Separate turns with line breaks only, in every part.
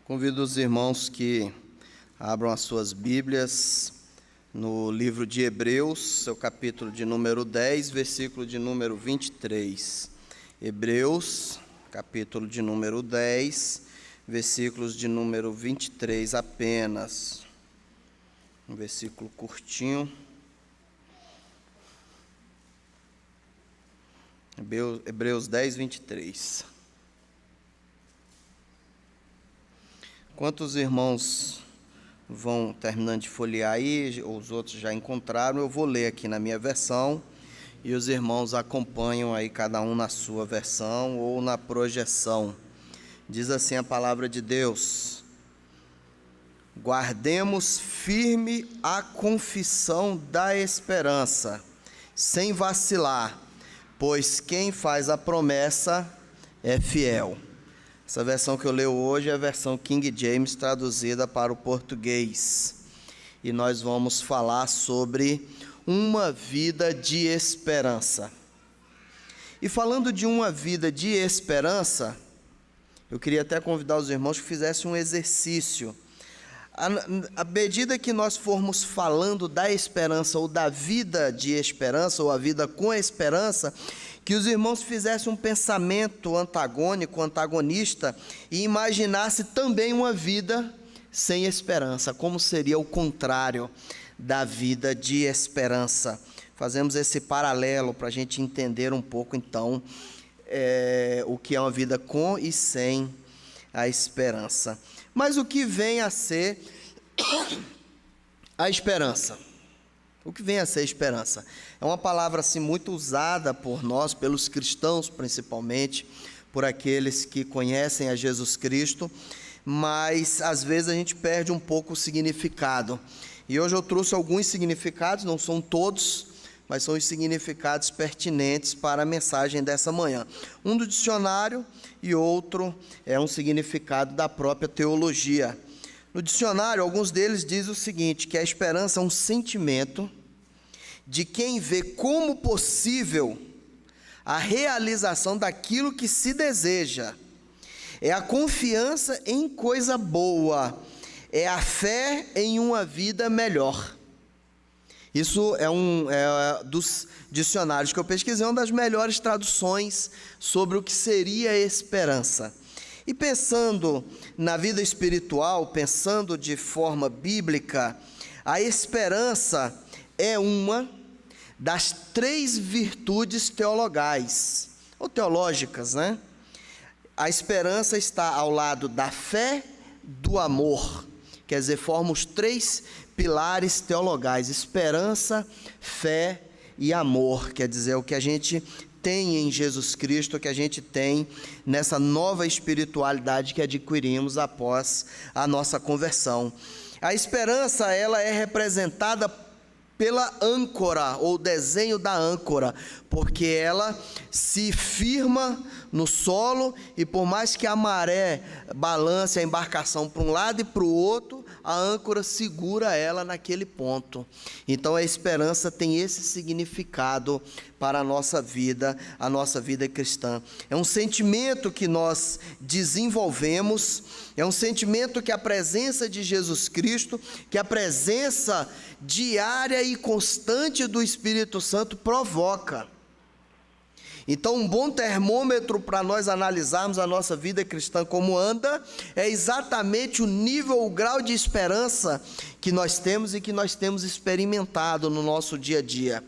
Convido os irmãos que abram as suas Bíblias no livro de Hebreus, seu capítulo de número 10, versículo de número 23. Hebreus, capítulo de número 10, versículos de número 23 apenas. Um versículo curtinho. Hebreus 10, 23. Enquanto os irmãos vão terminando de folhear aí, os outros já encontraram, eu vou ler aqui na minha versão e os irmãos acompanham aí cada um na sua versão ou na projeção. Diz assim a palavra de Deus: guardemos firme a confissão da esperança, sem vacilar, pois quem faz a promessa é fiel. Essa versão que eu leio hoje é a versão King James traduzida para o português. E nós vamos falar sobre uma vida de esperança. E falando de uma vida de esperança, eu queria até convidar os irmãos que fizessem um exercício. À medida que nós formos falando da esperança ou da vida de esperança ou a vida com esperança, que os irmãos fizessem um pensamento antagônico, antagonista, e imaginassem também uma vida sem esperança, como seria o contrário da vida de esperança. Fazemos esse paralelo para a gente entender um pouco, então, o que é uma vida com e sem a esperança. Mas o que vem a ser a esperança? O que vem a ser esperança? É uma palavra assim muito usada por nós, pelos cristãos principalmente, por aqueles que conhecem a Jesus Cristo, mas às vezes a gente perde um pouco o significado. E hoje eu trouxe alguns significados, não são todos, mas são os significados pertinentes para a mensagem dessa manhã. Um do dicionário e outro é um significado da própria teologia. No dicionário, alguns deles dizem o seguinte, que a esperança é um sentimento de quem vê como possível a realização daquilo que se deseja. É a confiança em coisa boa, é a fé em uma vida melhor. Isso é dos dicionários que eu pesquisei, uma das melhores traduções sobre o que seria esperança. E pensando na vida espiritual, pensando de forma bíblica, a esperança é uma das 3 virtudes teologais, ou teológicas, né? A esperança está ao lado da fé, do amor, quer dizer, forma os 3 pilares teologais: esperança, fé e amor, quer dizer, o que a gente tem em Jesus Cristo, que a gente tem nessa nova espiritualidade que adquirimos após a nossa conversão. A esperança, ela é representada pela âncora, ou desenho da âncora, porque ela se firma no solo e por mais que a maré balance a embarcação para um lado e para o outro, a âncora segura ela naquele ponto. Então a esperança tem esse significado para a nossa vida cristã. É um sentimento que nós desenvolvemos, é um sentimento que a presença de Jesus Cristo, que a presença diária e constante do Espírito Santo provoca. Então, um bom termômetro para nós analisarmos a nossa vida cristã como anda, é exatamente o nível, o grau de esperança que nós temos e que nós temos experimentado no nosso dia a dia.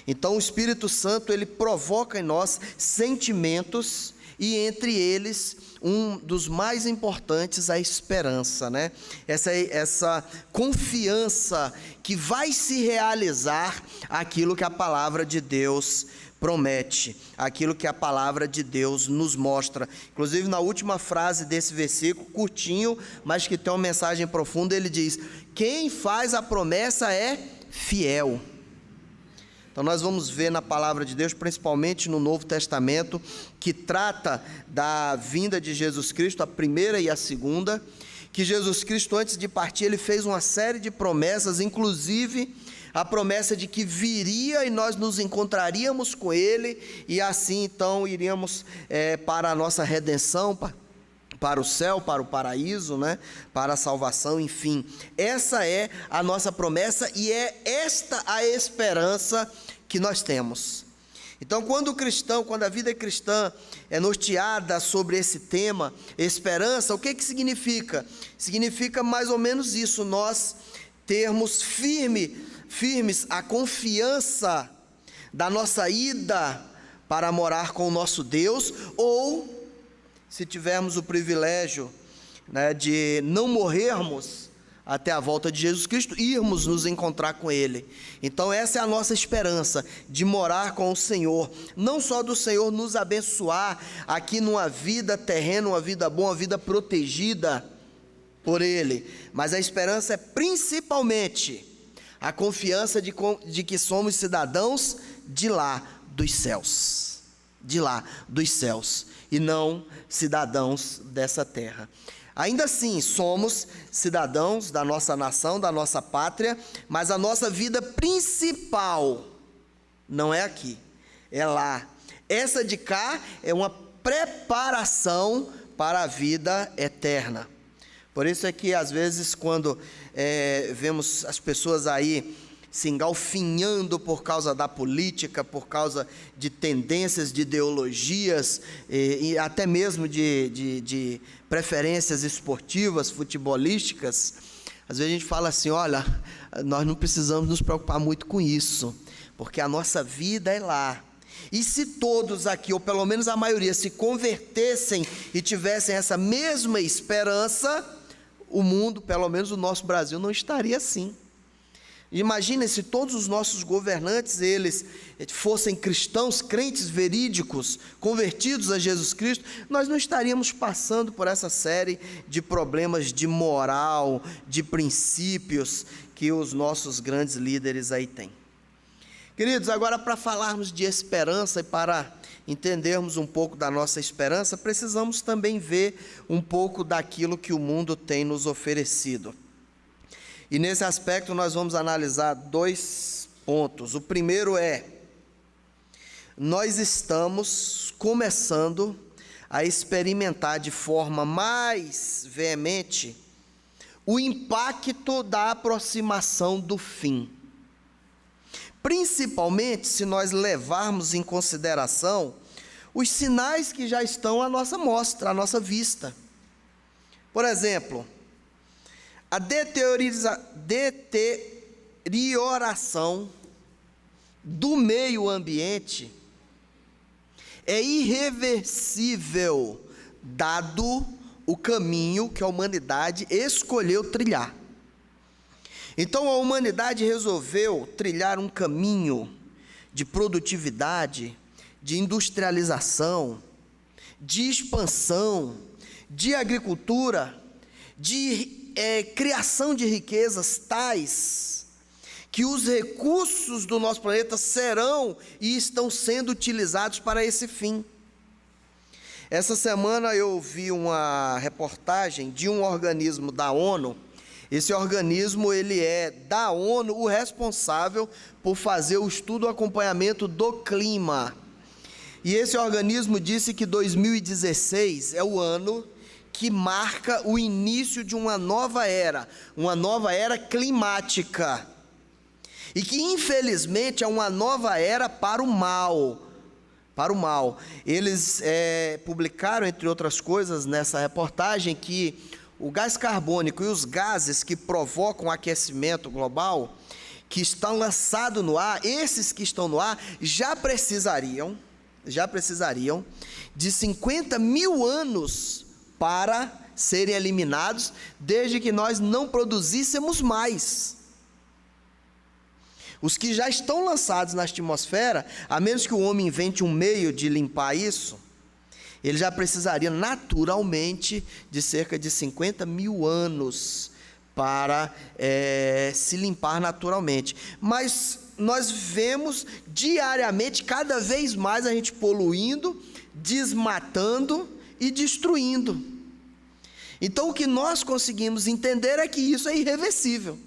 Então, o Espírito Santo, ele provoca em nós sentimentos, e entre eles, um dos mais importantes, a esperança, né? Essa confiança que vai se realizar aquilo que a palavra de Deus promete, aquilo que a palavra de Deus nos mostra. Inclusive, na última frase desse versículo, curtinho, mas que tem uma mensagem profunda, ele diz: quem faz a promessa é fiel. Então nós vamos ver na palavra de Deus, principalmente no Novo Testamento, que trata da vinda de Jesus Cristo, a primeira e a segunda, que Jesus Cristo, antes de partir, ele fez uma série de promessas, inclusive a promessa de que viria e nós nos encontraríamos com ele, e assim então iríamos para a nossa redenção, para o céu, para o paraíso, né? Para a salvação, enfim. Essa é a nossa promessa e é esta a esperança que nós temos. Então, quando a vida cristã é norteada sobre esse tema, esperança, o que significa? Significa mais ou menos isso, nós termos firmes a confiança da nossa ida para morar com o nosso Deus, ou, se tivermos o privilégio, né, de não morrermos até a volta de Jesus Cristo, irmos nos encontrar com Ele. Então essa é a nossa esperança, de morar com o Senhor, não só do Senhor nos abençoar aqui numa vida terrena, uma vida boa, uma vida protegida por Ele, mas a esperança é principalmente a confiança de que somos cidadãos de lá dos céus, e não cidadãos dessa terra. Ainda assim, somos cidadãos da nossa nação, da nossa pátria, mas a nossa vida principal não é aqui, é lá. Essa de cá é uma preparação para a vida eterna. Por isso é que, às vezes, quando vemos as pessoas aí se engalfinhando por causa da política, por causa de tendências, de ideologias, e até mesmo de preferências esportivas, futebolísticas, às vezes a gente fala assim, olha, nós não precisamos nos preocupar muito com isso, porque a nossa vida é lá. E se todos aqui, ou pelo menos a maioria, se convertessem e tivessem essa mesma esperança, o mundo, pelo menos o nosso Brasil, não estaria assim. Imaginem se todos os nossos governantes, eles fossem cristãos, crentes verídicos, convertidos a Jesus Cristo, nós não estaríamos passando por essa série de problemas de moral, de princípios que os nossos grandes líderes aí têm. Queridos, agora para falarmos de esperança e para entendermos um pouco da nossa esperança, precisamos também ver um pouco daquilo que o mundo tem nos oferecido. E nesse aspecto nós vamos analisar 2 pontos. O primeiro é, nós estamos começando a experimentar de forma mais veemente o impacto da aproximação do fim. Principalmente se nós levarmos em consideração os sinais que já estão à nossa mostra, à nossa vista. Por exemplo, a deterioração do meio ambiente é irreversível, dado o caminho que a humanidade escolheu trilhar. Então a humanidade resolveu trilhar um caminho de produtividade, de industrialização, de expansão, de agricultura, de criação de riquezas tais que os recursos do nosso planeta serão e estão sendo utilizados para esse fim. Essa semana eu vi uma reportagem de um organismo da ONU. Esse organismo, ele é da ONU o responsável por fazer o estudo e acompanhamento do clima. E esse organismo disse que 2016 é o ano que marca o início de uma nova era climática, e que infelizmente é uma nova era para o mal, Eles publicaram, entre outras coisas, nessa reportagem, que o gás carbônico e os gases que provocam o aquecimento global, que estão lançados no ar, esses que estão no ar, já precisariam de 50 mil anos para serem eliminados, desde que nós não produzíssemos mais. Os que já estão lançados na atmosfera, a menos que o homem invente um meio de limpar isso, ele já precisaria naturalmente de cerca de 50 mil anos para se limpar naturalmente. Mas nós vemos diariamente, cada vez mais, a gente poluindo, desmatando e destruindo. Então o que nós conseguimos entender é que isso é irreversível.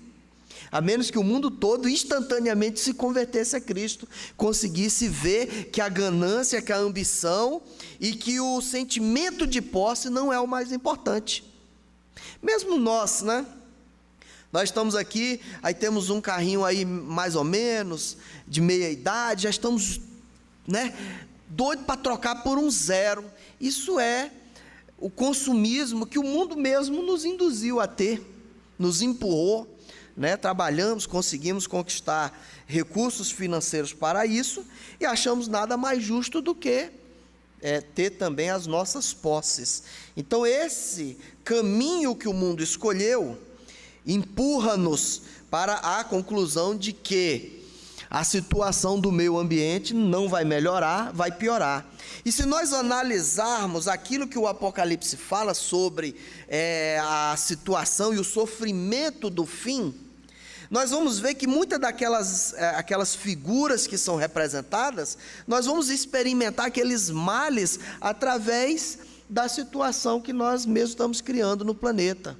a menos que o mundo todo instantaneamente se convertesse a Cristo, conseguisse ver que a ganância, que a ambição e que o sentimento de posse não é o mais importante. Mesmo nós, né? Nós estamos aqui, aí temos um carrinho aí mais ou menos, de meia idade, já estamos, né, doidos para trocar por um zero. Isso é o consumismo que o mundo mesmo nos induziu a ter, nos empurrou, né? Trabalhamos, conseguimos conquistar recursos financeiros para isso e achamos nada mais justo do que ter também as nossas posses. Então esse caminho que o mundo escolheu empurra-nos para a conclusão de que a situação do meio ambiente não vai melhorar, vai piorar. E se nós analisarmos aquilo que o Apocalipse fala sobre a situação e o sofrimento do fim, nós vamos ver que muitas aquelas figuras que são representadas, nós vamos experimentar aqueles males através da situação que nós mesmos estamos criando no planeta.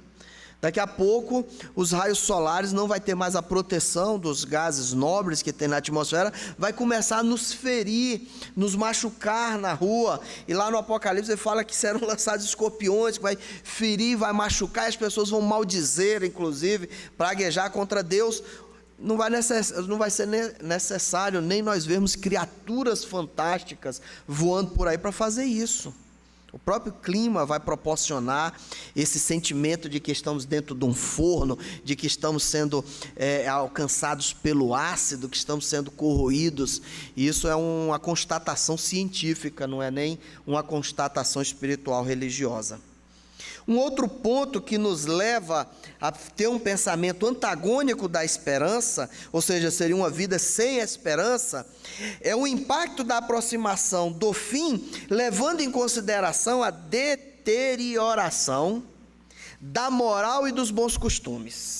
Daqui a pouco, os raios solares não vai ter mais a proteção dos gases nobres que tem na atmosfera, vai começar a nos ferir, nos machucar na rua, e lá no Apocalipse ele fala que serão lançados escorpiões, que vai ferir, vai machucar, e as pessoas vão maldizer, inclusive, praguejar contra Deus. Não vai ser necessário nem nós vermos criaturas fantásticas voando por aí para fazer isso. O próprio clima vai proporcionar esse sentimento de que estamos dentro de um forno, de que estamos sendo alcançados pelo ácido, que estamos sendo corroídos. E isso é uma constatação científica, não é nem uma constatação espiritual religiosa. Um outro ponto que nos leva a ter um pensamento antagônico da esperança, ou seja, seria uma vida sem esperança, é o impacto da aproximação do fim, levando em consideração a deterioração da moral e dos bons costumes.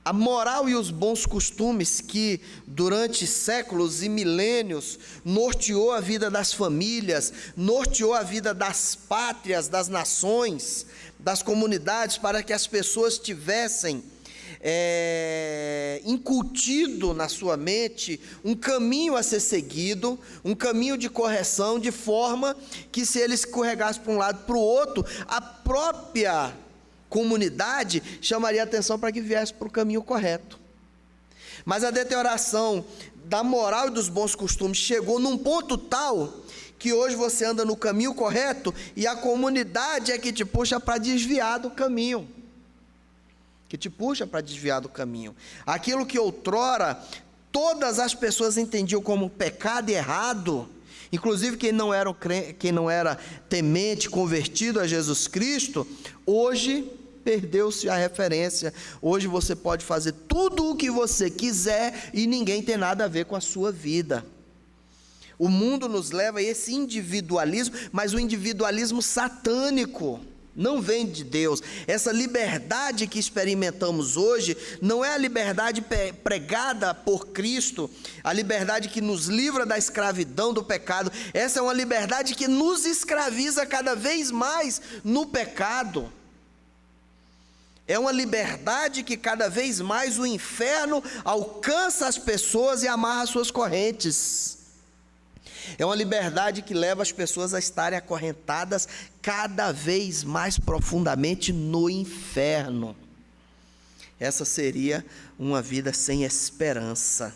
A moral e os bons costumes que durante séculos e milênios norteou a vida das famílias, norteou a vida das pátrias, das nações, das comunidades, para que as pessoas tivessem incutido na sua mente um caminho a ser seguido, um caminho de correção, de forma que se eles escorregassem para um lado para o outro, a própria comunidade chamaria atenção para que viesse para o caminho correto. Mas a deterioração da moral e dos bons costumes chegou num ponto tal que hoje você anda no caminho correto e a comunidade é que te puxa para desviar do caminho. Aquilo que outrora todas as pessoas entendiam como pecado e errado, inclusive quem não era temente, convertido a Jesus Cristo, hoje perdeu-se a referência. Hoje você pode fazer tudo o que você quiser e ninguém tem nada a ver com a sua vida. O mundo nos leva a esse individualismo, mas o individualismo satânico, não vem de Deus. Essa liberdade que experimentamos hoje não é a liberdade pregada por Cristo, a liberdade que nos livra da escravidão do pecado. Essa é uma liberdade que nos escraviza cada vez mais no pecado. É uma liberdade que cada vez mais o inferno alcança as pessoas e amarra suas correntes. É uma liberdade que leva as pessoas a estarem acorrentadas cada vez mais profundamente no inferno. Essa seria uma vida sem esperança.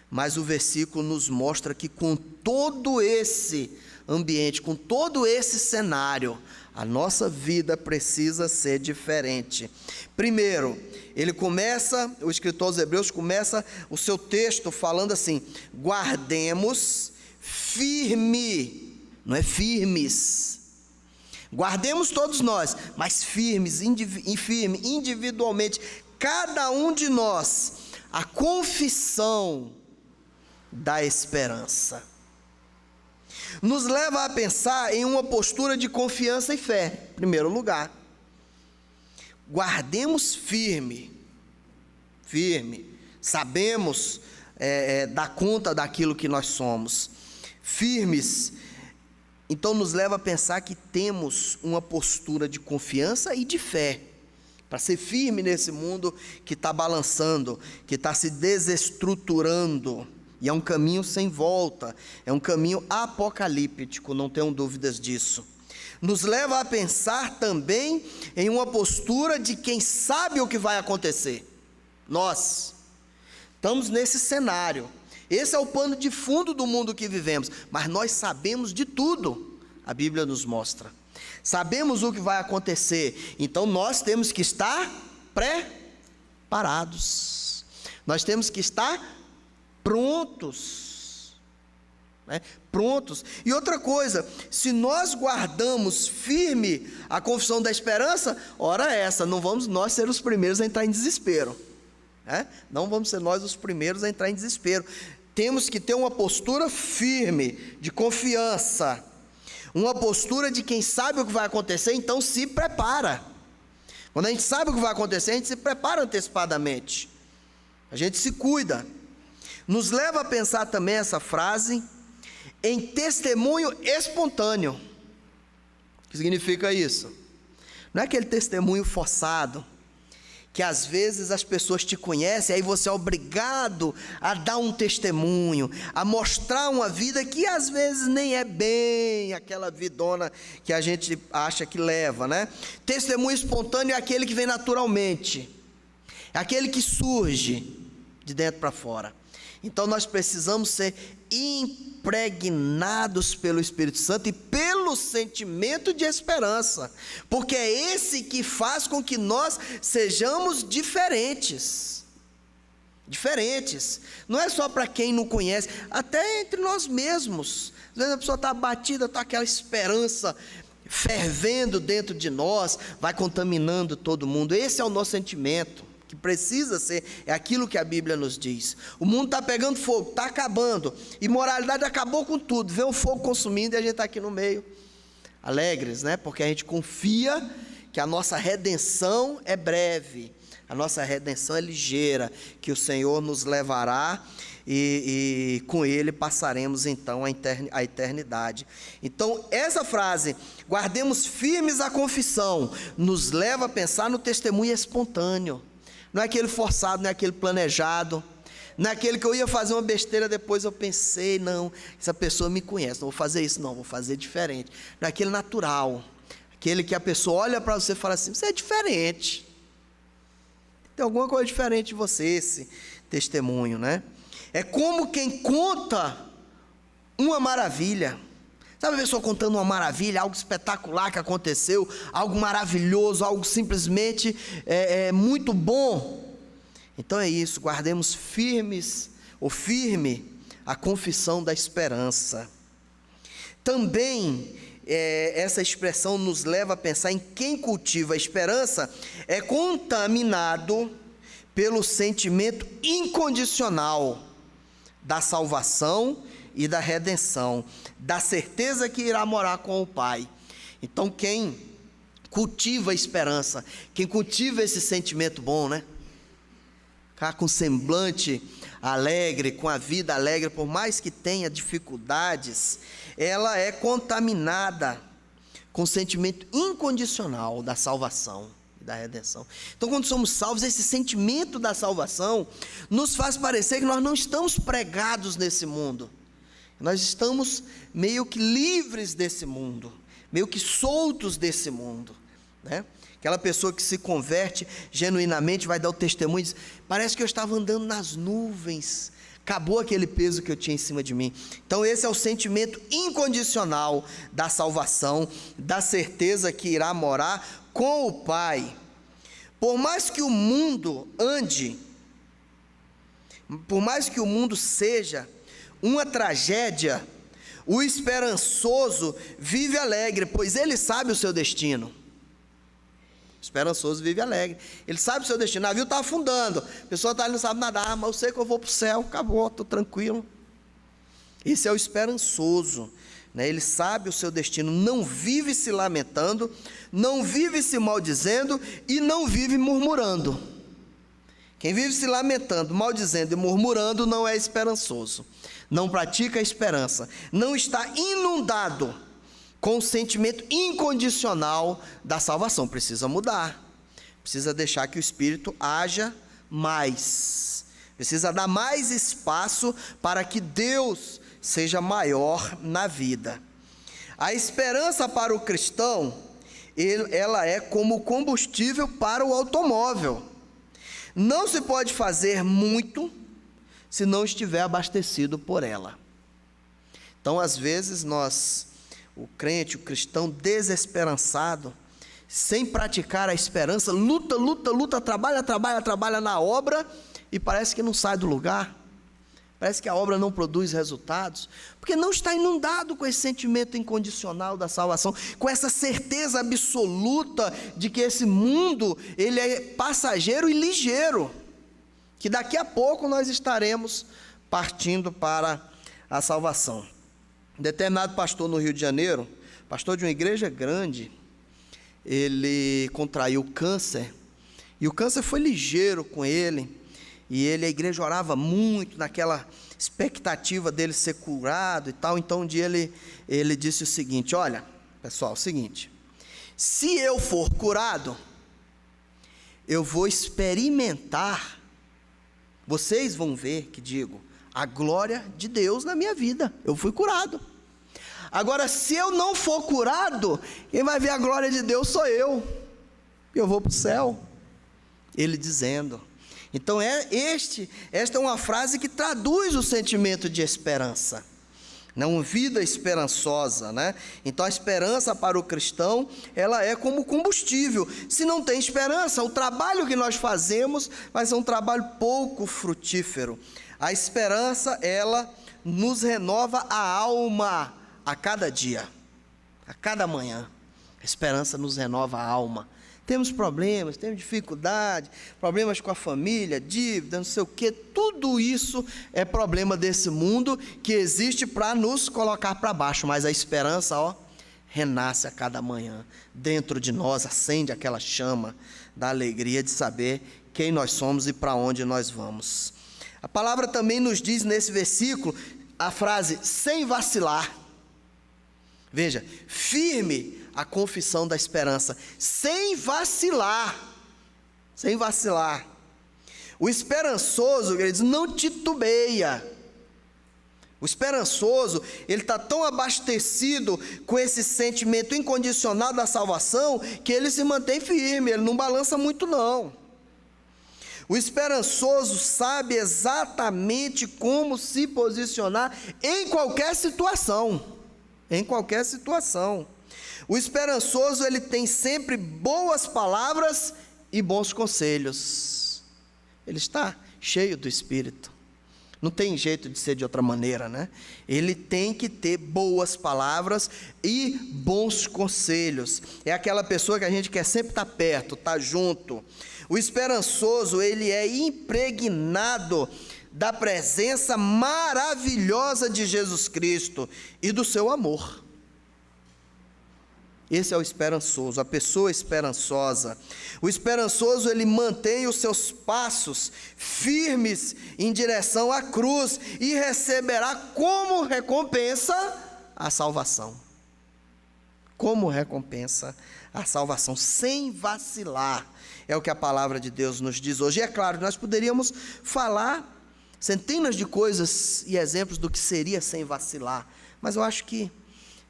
Mas o versículo nos mostra que com todo esse ambiente, com todo esse cenário, a nossa vida precisa ser diferente. Primeiro, o escritor aos Hebreus começa o seu texto falando assim: guardemos firme, não é firmes. Guardemos todos nós, mas firmes, individualmente, cada um de nós, a confissão da esperança. Nos leva a pensar em uma postura de confiança e fé, em primeiro lugar. Guardemos firme, sabemos dar conta daquilo que nós somos, firmes. Então nos leva a pensar que temos uma postura de confiança e de fé, para ser firme nesse mundo que está balançando, que está se desestruturando. E é um caminho sem volta, é um caminho apocalíptico, não tenham dúvidas disso. Nos leva a pensar também em uma postura de quem sabe o que vai acontecer. Nós estamos nesse cenário, esse é o pano de fundo do mundo que vivemos, mas nós sabemos de tudo, a Bíblia nos mostra. Sabemos o que vai acontecer, então nós temos que estar preparados, nós temos que estar prontos, né? Prontos. E outra coisa, se nós guardamos firme a confissão da esperança, ora essa, não vamos nós ser os primeiros a entrar em desespero, né? Não vamos ser nós os primeiros a entrar em desespero. Temos que ter uma postura firme, de confiança, uma postura de quem sabe o que vai acontecer, então se prepara. Quando a gente sabe o que vai acontecer, a gente se prepara antecipadamente, a gente se cuida. Nos leva a pensar também essa frase em testemunho espontâneo. O que significa isso? Não é aquele testemunho forçado, que às vezes as pessoas te conhecem, aí você é obrigado a dar um testemunho, a mostrar uma vida que às vezes nem é bem aquela vidona que a gente acha que leva, né? Testemunho espontâneo é aquele que vem naturalmente, é aquele que surge de dentro para fora. Então nós precisamos ser impregnados pelo Espírito Santo e pelo sentimento de esperança, porque é esse que faz com que nós sejamos diferentes. Não é só para quem não conhece, até entre nós mesmos. Às vezes a pessoa está abatida, está aquela esperança fervendo dentro de nós, vai contaminando todo mundo. Esse é o nosso sentimento, que precisa ser, é aquilo que a Bíblia nos diz. O mundo está pegando fogo, está acabando, imoralidade acabou com tudo, vê o fogo consumindo e a gente está aqui no meio, alegres, né? Porque a gente confia que a nossa redenção é breve, a nossa redenção é ligeira, que o Senhor nos levará e com Ele passaremos então a eternidade. Então essa frase, guardemos firmes a confissão, nos leva a pensar no testemunho espontâneo. Não é aquele forçado, não é aquele planejado, não é aquele que eu ia fazer uma besteira, depois eu pensei, não, essa pessoa me conhece, não vou fazer isso não, vou fazer diferente. Não é aquele natural, aquele que a pessoa olha para você e fala assim, você é diferente, tem alguma coisa diferente de você, esse testemunho, né? É como quem conta uma maravilha. Sabe a pessoa contando uma maravilha, algo espetacular que aconteceu, algo maravilhoso, algo simplesmente muito bom. Então é isso, guardemos firme a confissão da esperança. Também essa expressão nos leva a pensar em quem cultiva a esperança é contaminado pelo sentimento incondicional da salvação e da redenção, da certeza que irá morar com o Pai. Então quem cultiva a esperança, quem cultiva esse sentimento bom, né? Ficar com semblante alegre, com a vida alegre, por mais que tenha dificuldades, ela é contaminada com o sentimento incondicional da salvação e da redenção. Então quando somos salvos, esse sentimento da salvação nos faz parecer que nós não estamos pregados nesse mundo. Nós estamos meio que livres desse mundo, meio que soltos desse mundo, né? Aquela pessoa que se converte genuinamente vai dar o testemunho e diz, parece que eu estava andando nas nuvens, acabou aquele peso que eu tinha em cima de mim. Então esse é o sentimento incondicional da salvação, da certeza que irá morar com o Pai. Por mais que o mundo ande, por mais que o mundo seja uma tragédia, o esperançoso vive alegre, pois ele sabe o seu destino. O esperançoso vive alegre, ele sabe o seu destino. O navio está afundando, a pessoa está ali, não sabe nadar, mas eu sei que eu vou para o céu, acabou, estou tranquilo. Esse é o esperançoso, né? Ele sabe o seu destino, não vive se lamentando, não vive se maldizendo e não vive murmurando. Quem vive se lamentando, maldizendo e murmurando não é esperançoso, não pratica a esperança, não está inundado com o sentimento incondicional da salvação. Precisa mudar, Precisa deixar que o Espírito haja mais. Precisa dar mais espaço para que Deus seja maior na vida. A esperança para o cristão, ela é como combustível para o automóvel. Não se pode fazer muito se não estiver abastecido por ela. Então, às vezes, o crente, o cristão desesperançado, sem praticar a esperança, luta, trabalha na obra e parece que não sai do lugar. Parece que a obra não produz resultados, porque não está inundado com esse sentimento incondicional da salvação, com essa certeza absoluta de que esse mundo, ele é passageiro e ligeiro, que daqui a pouco nós estaremos partindo para a salvação. Um determinado pastor no Rio de Janeiro, pastor de uma igreja grande, ele contraiu câncer, e o câncer foi ligeiro com ele, e a igreja orava muito naquela expectativa dele ser curado e tal. Então um dia ele disse o seguinte: olha, pessoal, é o seguinte, se eu for curado, eu vou experimentar, vocês vão ver, a glória de Deus na minha vida. Eu fui curado. Agora, se eu não for curado, quem vai ver a glória de Deus sou eu vou para o céu. Ele dizendo. Então, esta é uma frase que traduz o sentimento de esperança, uma vida esperançosa, né? Então, a esperança para o cristão, ela é como combustível. Se não tem esperança, o trabalho que nós fazemos vai ser um trabalho pouco frutífero. A esperança, ela nos renova a alma a cada dia, a cada manhã. A esperança nos renova a alma. Temos problemas, temos dificuldade, problemas com a família, dívida, não sei o quê. Tudo isso é problema desse mundo que existe para nos colocar para baixo. Mas a esperança, renasce a cada manhã. Dentro de nós acende aquela chama da alegria de saber quem nós somos e para onde nós vamos. A palavra também nos diz nesse versículo a frase, sem vacilar. Veja, firme a confissão da esperança, sem vacilar, sem vacilar. O esperançoso, queridos, não titubeia. O esperançoso, ele está tão abastecido com esse sentimento incondicional da salvação, que ele se mantém firme, ele não balança muito não. O esperançoso sabe exatamente como se posicionar em qualquer situação. Em qualquer situação. O esperançoso, ele tem sempre boas palavras e bons conselhos. Ele está cheio do Espírito. Não tem jeito de ser de outra maneira, né? Ele tem que ter boas palavras e bons conselhos. É aquela pessoa que a gente quer sempre estar perto, estar junto. O esperançoso, ele é impregnado da presença maravilhosa de Jesus Cristo e do seu amor. Esse é o esperançoso, a pessoa esperançosa. O esperançoso, ele mantém os seus passos firmes em direção à cruz e receberá como recompensa a salvação. Como recompensa a salvação, sem vacilar. É o que a palavra de Deus nos diz hoje. E é claro, nós poderíamos falar centenas de coisas e exemplos do que seria sem vacilar, mas eu acho que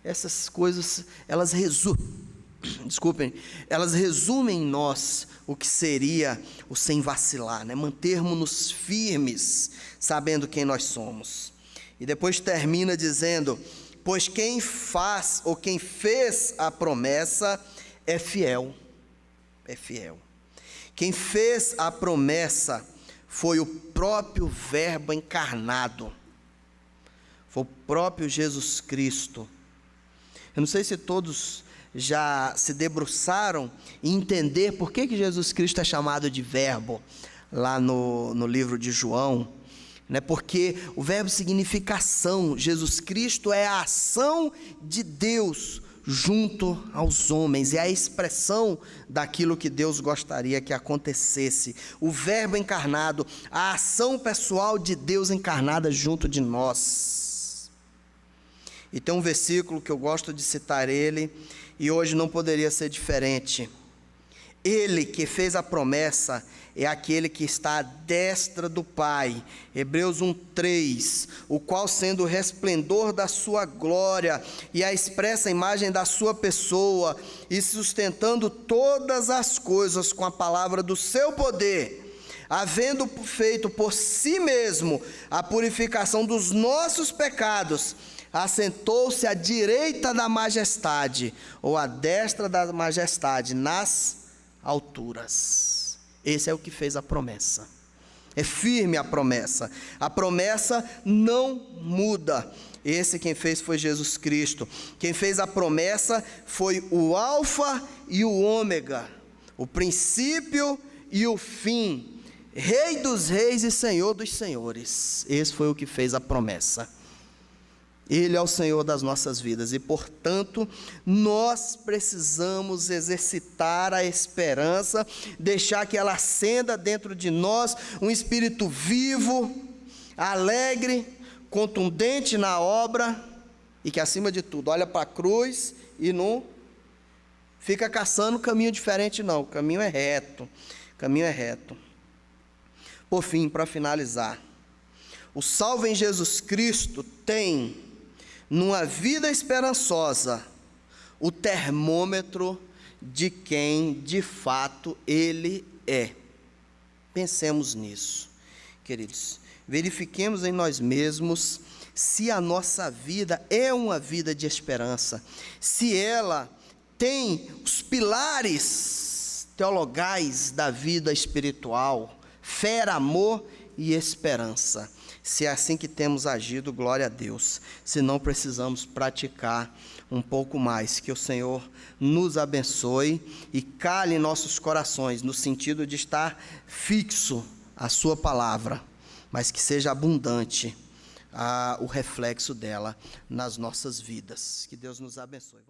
essas coisas, elas resumem em nós o que seria o sem vacilar, né? Mantermos-nos firmes, sabendo quem nós somos. E depois termina dizendo, pois quem faz ou quem fez a promessa é fiel. É fiel. Quem fez a promessa foi o próprio Verbo encarnado. Foi o próprio Jesus Cristo. Eu não sei se todos já se debruçaram em entender por que Jesus Cristo é chamado de Verbo, lá no livro de João, né? Porque o verbo significa ação. Jesus Cristo é a ação de Deus junto aos homens, é a expressão daquilo que Deus gostaria que acontecesse. O Verbo encarnado, a ação pessoal de Deus encarnada junto de nós. E tem um versículo que eu gosto de citar ele, e hoje não poderia ser diferente. Ele que fez a promessa é aquele que está à destra do Pai. Hebreus 1:3, o qual, sendo o resplendor da sua glória e a expressa imagem da sua pessoa, e sustentando todas as coisas com a palavra do seu poder, havendo feito por si mesmo a purificação dos nossos pecados, assentou-se à direita da majestade, ou à destra da majestade, nas alturas. Esse é o que fez a promessa. É firme a promessa não muda. Esse quem fez foi Jesus Cristo. Quem fez a promessa foi o Alfa e o Ômega, o princípio e o fim, Rei dos reis e Senhor dos senhores. Esse foi o que fez a promessa. Ele é o Senhor das nossas vidas e, portanto, nós precisamos exercitar a esperança, deixar que ela acenda dentro de nós um espírito vivo, alegre, contundente na obra, e que, acima de tudo, olha para a cruz e não fica caçando caminho diferente, não. O caminho é reto. O caminho é reto. Por fim, para finalizar, o salvo em Jesus Cristo tem, numa vida esperançosa, o termômetro de quem de fato ele é. Pensemos nisso, queridos. Verifiquemos em nós mesmos se a nossa vida é uma vida de esperança, se ela tem os pilares teologais da vida espiritual: fé, amor e esperança. Se é assim que temos agido, glória a Deus. Se não, precisamos praticar um pouco mais. Que o Senhor nos abençoe e cale em nossos corações, no sentido de estar fixo a sua palavra, mas que seja abundante o reflexo dela nas nossas vidas. Que Deus nos abençoe.